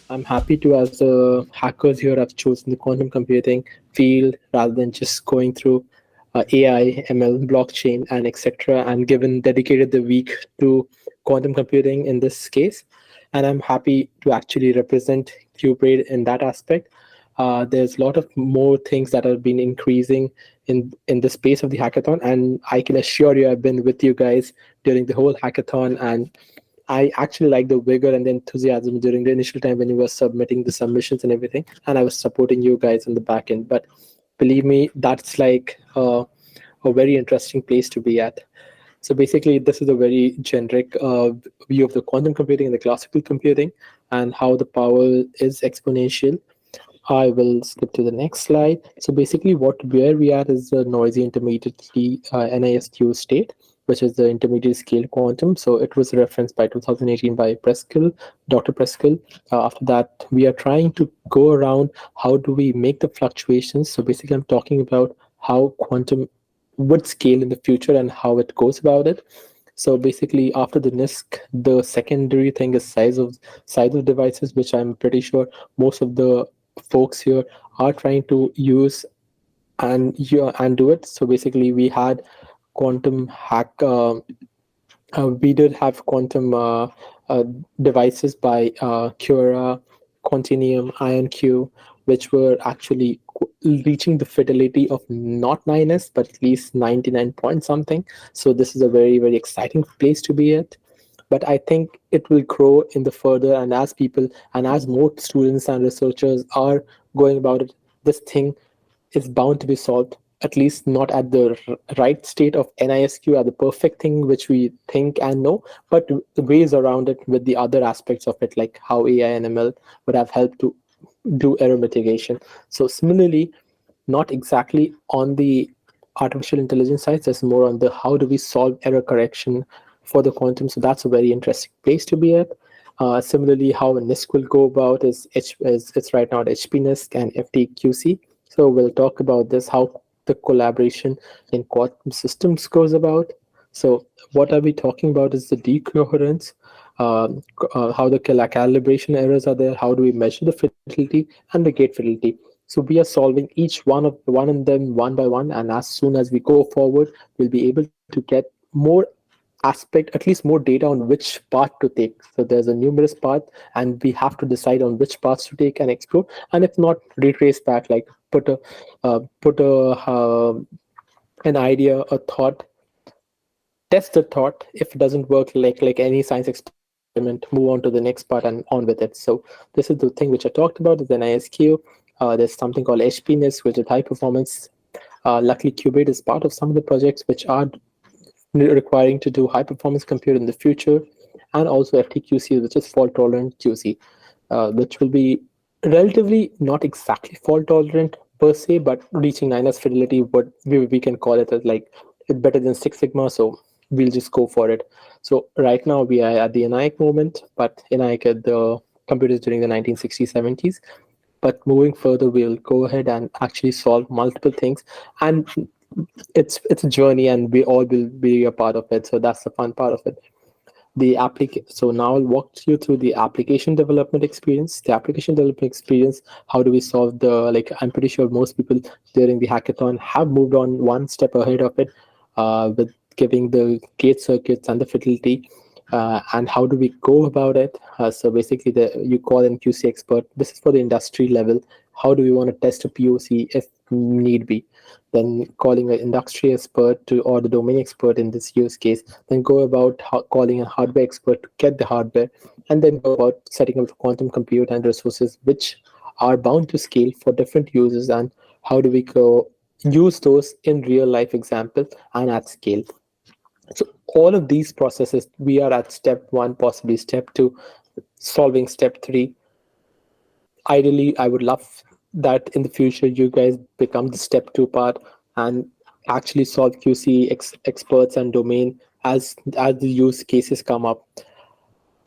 I'm happy to, as the hackers here, have chosen the quantum computing field rather than just going through AI, ML, blockchain, and etc. And given dedicated the week to quantum computing in this case, and I'm happy to actually represent QBraid in that aspect. There's a lot of more things that have been increasing in the space of the hackathon, and I can assure you, I've been with you guys during the whole hackathon, and I actually like the vigor and the enthusiasm during the initial time when you were submitting the submissions and everything, and I was supporting you guys on the back end. But believe me, that's like a very interesting place to be at. So basically, this is a very generic view of the quantum computing and the classical computing and how the power is exponential. I will skip to the next slide. So basically, where we are is the noisy intermediate NISQ state, which is the intermediate scale quantum. So it was referenced by 2018 by Preskill, Dr. Preskill. After that, we are trying to go around how do we make the fluctuations. So basically, I'm talking about how quantum would scale in the future and how it goes about it. So basically, after the NISC, the secondary thing is size of devices, which I'm pretty sure most of the folks here are trying to use and do it. So basically, we had quantum hack. We did have quantum uh, devices by Cura, Quantinium, IonQ, which were actually reaching the fidelity of not 9s, but at least 99 point something. So this is a very, very exciting place to be at. But I think it will grow in the further, and as people and as more students and researchers are going about it, this thing is bound to be solved, at least not at the right state of NISQ, at the perfect thing which we think and know, but the ways around it with the other aspects of it, like how AI and ML would have helped to do error mitigation. So similarly, not exactly on the artificial intelligence side, just more on the how do we solve error correction for the quantum. So that's a very interesting place to be at. Similarly, how a NISC will go about is it's right now at HP NISC and FTQC. So we'll talk about this, how the collaboration in quantum systems goes about. So what are we talking about is the decoherence, how the calibration errors are there, how do we measure the fidelity and the gate fidelity. So we are solving each one of them one by one, and as soon as we go forward, we'll be able to get more aspect, at least more data on which path to take. So there's a numerous path, and we have to decide on which paths to take and explore. And if not, retrace back, like put an idea, a thought, test the thought. If it doesn't work, like any science experiment, move on to the next part and on with it. So this is the thing which I talked about is an ISQ. There's something called HPNIS, which is high performance. Luckily, Qubit is part of some of the projects which are requiring to do high performance compute in the future, and also FTQC, which is fault tolerant QC, which will be relatively not exactly fault tolerant per se, but reaching 9s fidelity, what we can call it as like it's better than Six Sigma, so we'll just go for it. So right now we are at the ENIAC moment, but ENIAC had the computers during the 1960s, 70s. But moving further, we'll go ahead and actually solve multiple things, and it's a journey, and we all will be a part of it. So that's the fun part of it. So now I'll walk you through the application development experience. The application development experience, how do we solve the, like, I'm pretty sure most people during the hackathon have moved on one step ahead of it, with giving the gate circuits and the fidelity, and how do we go about it. So basically, you call in QC expert. This is for the industry level. How do we want to test a POC if need be? Then calling an industry expert to, or the domain expert in this use case. Then go about calling a hardware expert to get the hardware, and then go about setting up the quantum compute and resources which are bound to scale for different users, and how do we go use those in real life example and at scale. So all of these processes, we are at step one, possibly step two, solving step three. Ideally, I would love that in the future you guys become the step two part and actually solve QC experts and domain as the use cases come up.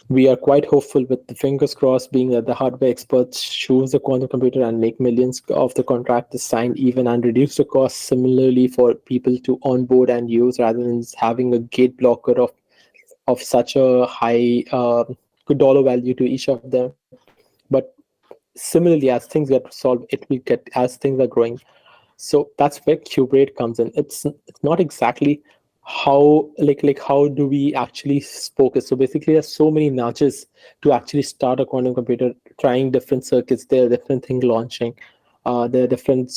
We are quite hopeful, with the fingers crossed, being that the hardware experts choose the quantum computer and make millions of the contract is signed even and reduce the cost similarly for people to onboard and use, rather than having a gate blocker of such a high dollar value to each of them. But similarly, as things get solved, it will get as things are growing. So that's where Kuberate comes in. It's not exactly how like how do we actually focus. So basically, there's so many nudges to actually start a quantum computer, trying different circuits. There are different things launching. There are different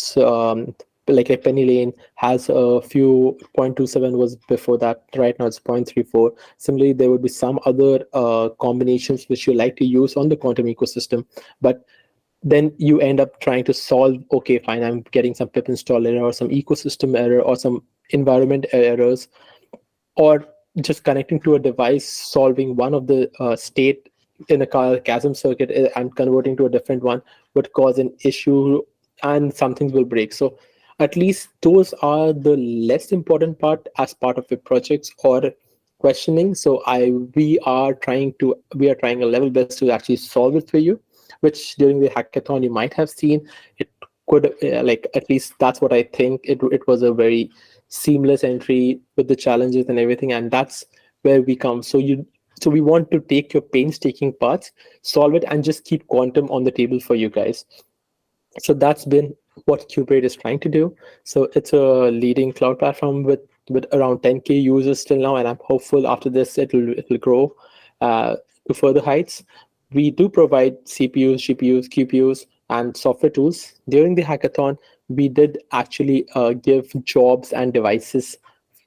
like PennyLane has a few 0.27 was before that. Right now it's 0.34. Similarly, there would be some other combinations which you like to use on the quantum ecosystem, but then you end up trying to solve, okay, fine, I'm getting some pip install error or some ecosystem error or some environment errors, or just connecting to a device, solving one of the state in a chasm circuit and converting to a different one would cause an issue and some things will break. So at least those are the less important part as part of the projects or questioning. So we are trying a level best to actually solve it for you, which during the hackathon you might have seen. It could like, at least that's what I think. It was a very seamless entry with the challenges and everything, and that's where we come. So we want to take your painstaking parts, solve it, and just keep quantum on the table for you guys. So that's been what Kuberate is trying to do. So it's a leading cloud platform with around 10K users till now, and I'm hopeful after this it'll grow uh, to further heights. We do provide CPUs, GPUs, QPUs, and software tools. During the hackathon, we did actually give jobs and devices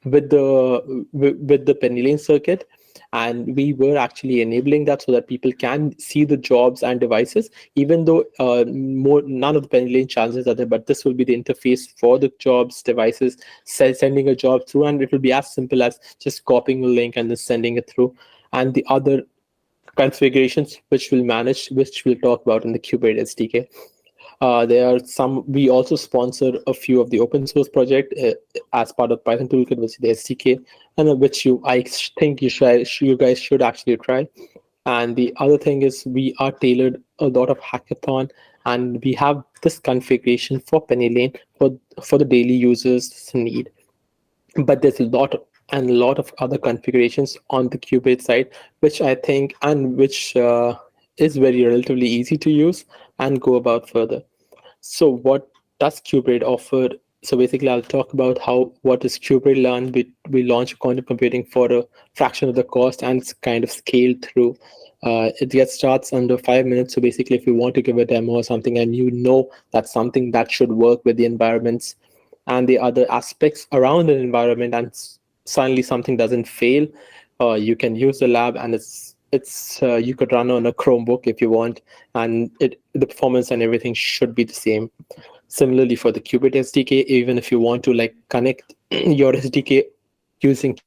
with the PennyLane circuit, and we were actually enabling that so that people can see the jobs and devices, even though more none of the PennyLane challenges are there, but this will be the interface for the jobs devices, sending a job through, and it will be as simple as just copying a link and then sending it through. And the other configurations which we'll talk about in the Kuberate SDK. There are some. We also sponsor a few of the open source project as part of Python Toolkit, which is the SDK, and which I think you guys should actually try. And the other thing is we are tailored a lot of hackathon, and we have this configuration for PennyLane for the daily users need. But there's a lot of other configurations on the Qubit side, which I think and which is very relatively easy to use and go about further. So what does Qubit offer? So basically, I'll talk about how what is Qubit Learn. We launch quantum computing for a fraction of the cost, and it's kind of scaled through. It gets starts under 5 minutes. So basically, if you want to give a demo or something, and you know that's something that should work with the environments and the other aspects around an environment, and suddenly something doesn't fail, you can use the lab, and it's you could run on a Chromebook if you want, and the performance and everything should be the same. Similarly for the Qubit SDK, even if you want to like connect your SDK using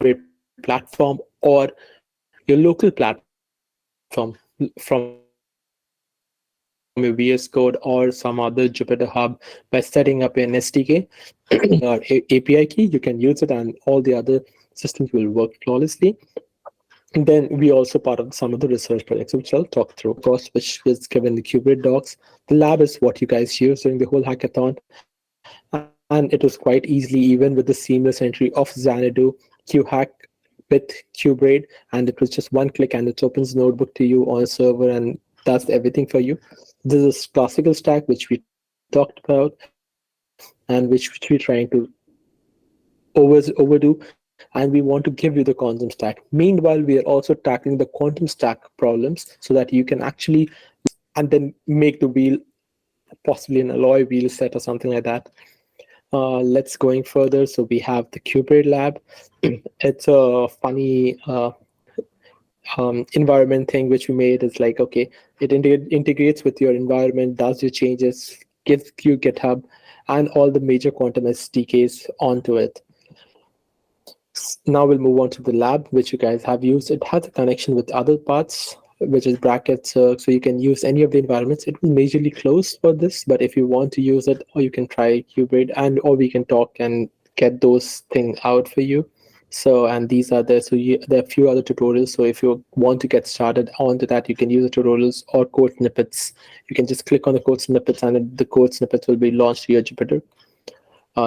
Qubit platform or your local platform from your VS Code or some other Jupyter Hub by setting up an SDK, using our API key, you can use it, and all the other systems will work flawlessly. Then we also part of some of the research projects, which I'll talk through. So we have the cost, which is given the Qubit docs. The lab is what you guys use during the whole hackathon, and it was quite easily, even with the seamless entry of Xanadu, QHack with Qubit, and it was just one click and it opens notebook to you on a server and does everything for you. This is classical stack which we talked about and which we're trying to overdo, and we want to give you the quantum stack. Meanwhile, we are also tackling the quantum stack problems so that you can actually use this and then make the wheel possibly an alloy wheel set or something like that. Let's going further. So we have the Kubernetes lab. It's a funny environment thing which we made. Is like, okay, it integrates with your environment, does your changes, gives you GitHub and all the major quantum SDKs onto it. Now we'll move on to the lab, which you guys have used. It has a connection with other parts, which is brackets, so you can use any of the environments. It will majorly closed for this, but if you want to use it, or you can try Qubit, and or we can talk and get those things out for you. So, and these are there. There are a few other tutorials. So if you want to get started onto that, you can use the tutorials or code snippets. You can just click on the code snippets, and the code snippets will be launched to your Jupyter.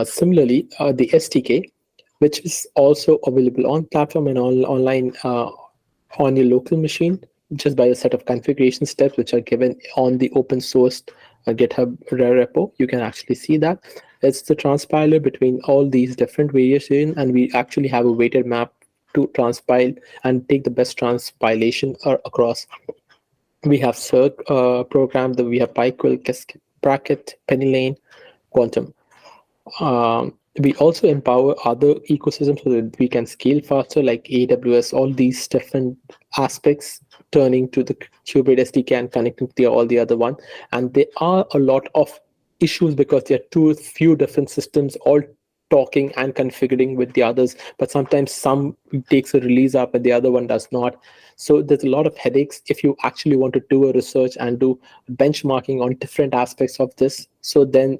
Similarly, the SDK, which is also available on platform and online on your local machine. just by a set of configuration steps which are given on the open source GitHub repo. You can actually see that it's the transpiler between all these different variations, and we actually have a weighted map to transpile and take the best transpilation across. We have Circ program, that we have PyQuil, Bracket, PennyLane, Quantum. We also empower other ecosystems so that we can scale faster, like AWS, all these different aspects turning to the Kubernetes SDK and connecting to all the other one. And there are a lot of issues because there are too few different systems all talking and configuring with the others, but sometimes some takes a release up and the other one does not. So there's a lot of headaches if you actually want to do a research and do benchmarking on different aspects of this. So then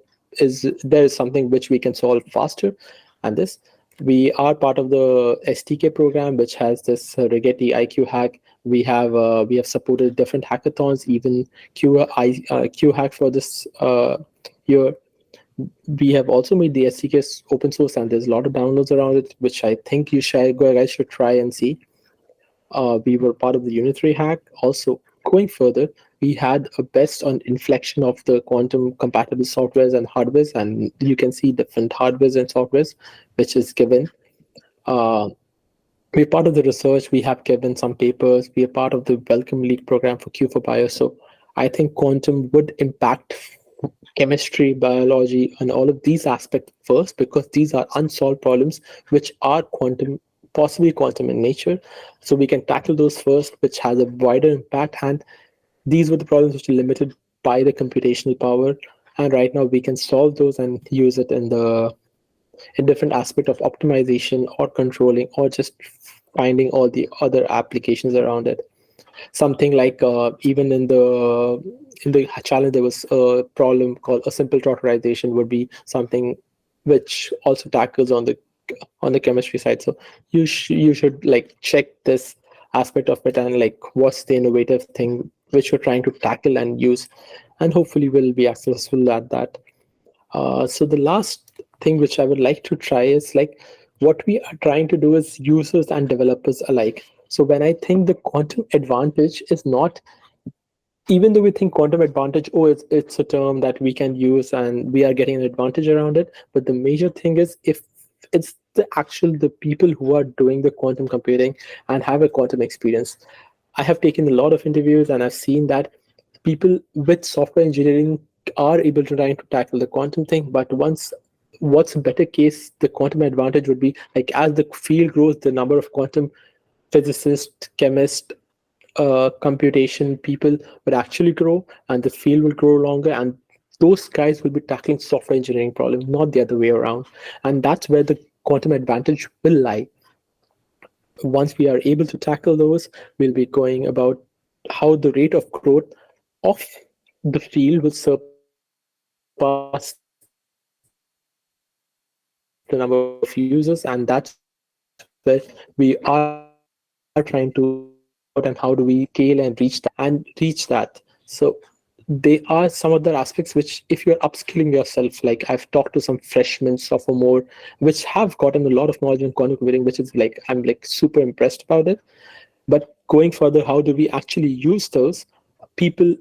there is something which we can solve faster. And this, we are part of the SDK program which has this Rigetti IQ hack. We have supported different hackathons, even Q hack for this year. We have also made the SDK open source, and there's a lot of downloads around it, which I think guys should try and see. We were part of the Unitary hack. Also, going further, we had a best on inflection of the quantum compatible softwares and hardwares, and you can see different hardwares and softwares, which is given. Uh, we're part of the research. We have given some papers. We are part of the Welcome League program for Q for Bio. So I think quantum would impact chemistry, biology, and all of these aspects first, because these are unsolved problems which are quantum, possibly quantum in nature. So we can tackle those first, which has a wider impact. And these were the problems which are limited by the computational power. And right now we can solve those and use it in different aspect of optimization or controlling or just finding all the other applications around it. Something like even in the challenge there was a problem called a simple totalization would be something which also tackles on the chemistry side. So you should like check this aspect of it and like what's the innovative thing which you're trying to tackle and use, and hopefully we'll be successful at that. So the last thing which I would like to try is like what we are trying to do is users and developers alike. So when I think the quantum advantage is not, even though we think quantum advantage, oh, it's a term that we can use and we are getting an advantage around it. But the major thing is if it's the people who are doing the quantum computing and have a quantum experience. I have taken a lot of interviews and I've seen that people with software engineering are able to try to tackle the quantum thing. But once, what's a better case, the quantum advantage would be like as the field grows, the number of quantum physicists, chemists, computation people would actually grow, and the field will grow longer, and those guys will be tackling software engineering problems, not the other way around. And that's where the quantum advantage will lie. Once we are able to tackle those, we'll be going about how the rate of growth of the field will surpass the number of users, and that's where we are trying to figure out and how do we scale and reach that. So they are some of the aspects which if you're upskilling yourself, like I've talked to some freshmen, sophomore, which have gotten a lot of knowledge in quantum computing, which is like I'm like super impressed about it. But going further, how do we actually use those people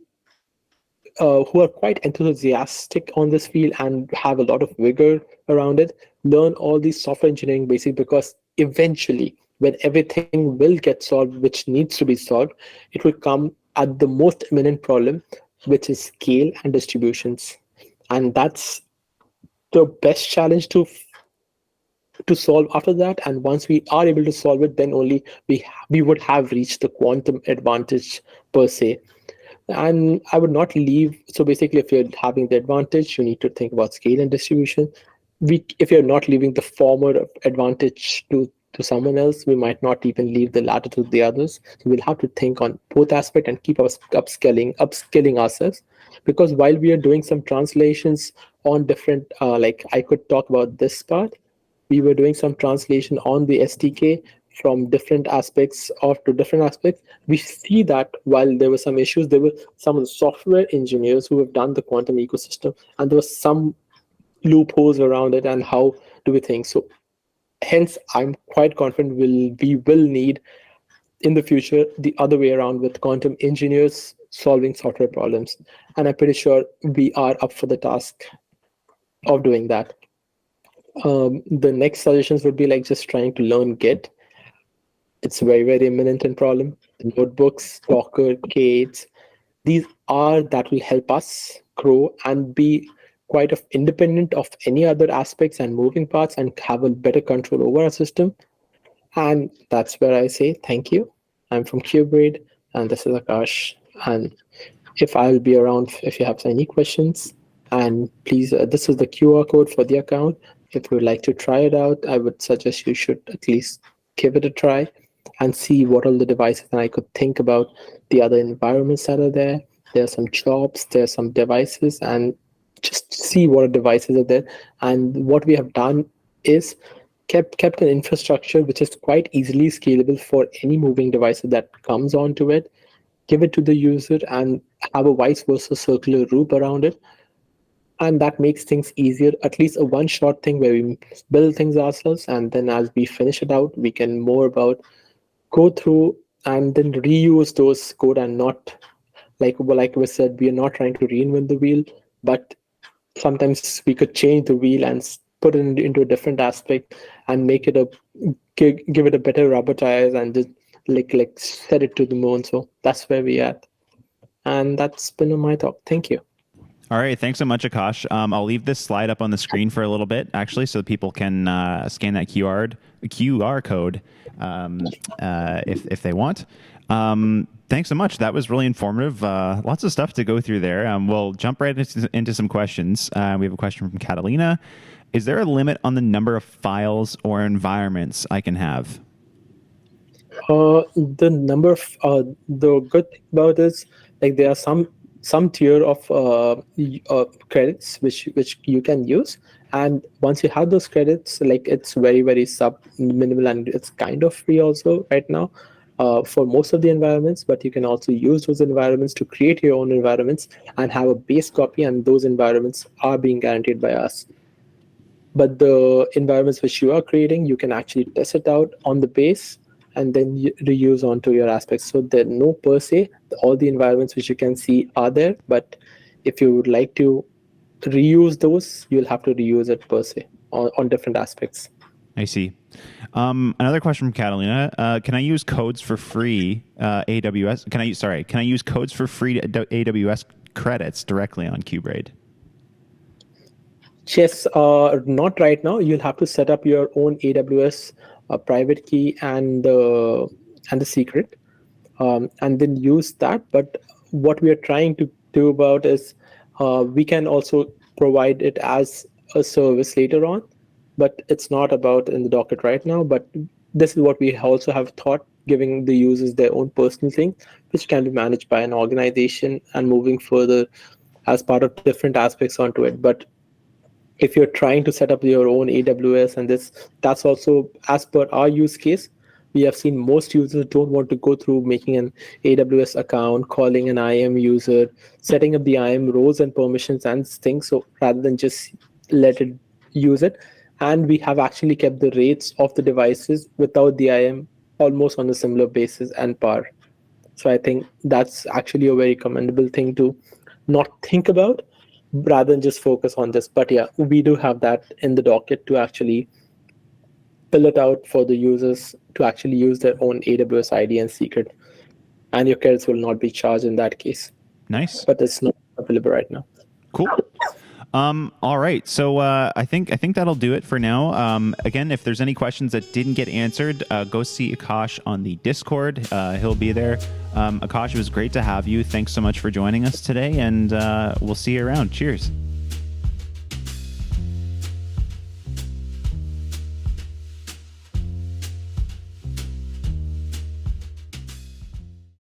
who are quite enthusiastic on this field and have a lot of vigor around it, learn all these software engineering basics, because eventually, when everything will get solved, which needs to be solved, it will come at the most imminent problem, which is scale and distributions. And that's the best challenge to solve after that. And once we are able to solve it, then only we would have reached the quantum advantage per se. And I would not leave. So basically, if you're having the advantage, you need to think about scale and distribution. If you're not leaving the former advantage to someone else, we might not even leave the latter to the others. So we'll have to think on both aspects and keep us upskilling ourselves. Because while we are doing some translations on different, like I could talk about this part, we were doing some translation on the SDK from different aspects of to different aspects. We see that while there were some issues, there were some of the software engineers who have done the quantum ecosystem, and there was some loopholes around it. And how do we think? So, hence, I'm quite confident we will need in the future the other way around with quantum engineers solving software problems. And I'm pretty sure we are up for the task of doing that. The next suggestions would be like just trying to learn Git. It's very, very imminent in problem. The notebooks, Docker, K8s, these are that will help us grow and be quite of independent of any other aspects and moving parts and have a better control over our system. And that's where I say thank you. I'm from QBraid, and this is Akash. And if I'll be around if you have any questions, and please, this is the QR code for the account. If you would like to try it out, I would suggest you should at least give it a try and see what all the devices. And I could think about the other environments that are there. There are some jobs, there are some devices, and just see what devices are there. And what we have done is kept an infrastructure which is quite easily scalable for any moving device that comes onto it, give it to the user, and have a vice versa circular loop around it. And that makes things easier, at least a one-shot thing where we build things ourselves, and then as we finish it out, we can more about go through and then reuse those code and not like we said, we are not trying to reinvent the wheel, but sometimes we could change the wheel and put it into a different aspect and make it give it a better rubber tires and just like set it to the moon. So that's where we at, and that's been my talk. Thank you. All right, thanks so much, Akash. I'll leave this slide up on the screen for a little bit, actually, so that people can scan that QR code if they want. Thanks so much. That was really informative. Lots of stuff to go through there. We'll jump right into some questions. We have a question from Catalina. Is there a limit on the number of files or environments I can have? The number of the good thing about this, like there are some tier of credits which you can use, and once you have those credits, like it's very, very minimal, and it's kind of free also right now for most of the environments. But you can also use those environments to create your own environments and have a base copy, and those environments are being guaranteed by us. But the environments which you are creating, you can actually test it out on the base and then reuse onto your aspects. So there no per se, all the environments which you can see are there, but if you would like to reuse those, you'll have to reuse it per se on different aspects. I see. Another question from Catalina. Can I use codes for free AWS? Can I use codes for free AWS credits directly on QBraid? Yes, not right now. You'll have to set up your own AWS private key and the secret, and then use that. But what we are trying to do about is we can also provide it as a service later on, but it's not about in the docket right now. But this is what we also have thought, giving the users their own personal thing, which can be managed by an organization and moving further as part of different aspects onto it. But if you're trying to set up your own AWS and that's also as per our use case. We have seen most users don't want to go through making an AWS account, calling an IAM user, setting up the IAM roles and permissions and things. So rather than just let it use it, and we have actually kept the rates of the devices without the IAM almost on a similar basis and par. So I think that's actually a very commendable thing to not think about, rather than just focus on this. But yeah, we do have that in the docket to actually fill it out for the users to actually use their own AWS ID and secret. And your credits will not be charged in that case. Nice. But it's not available right now. Cool. All right. So I think that'll do it for now. Again, if there's any questions that didn't get answered, go see Akash on the Discord. He'll be there. Akash, it was great to have you. Thanks so much for joining us today, and we'll see you around. Cheers.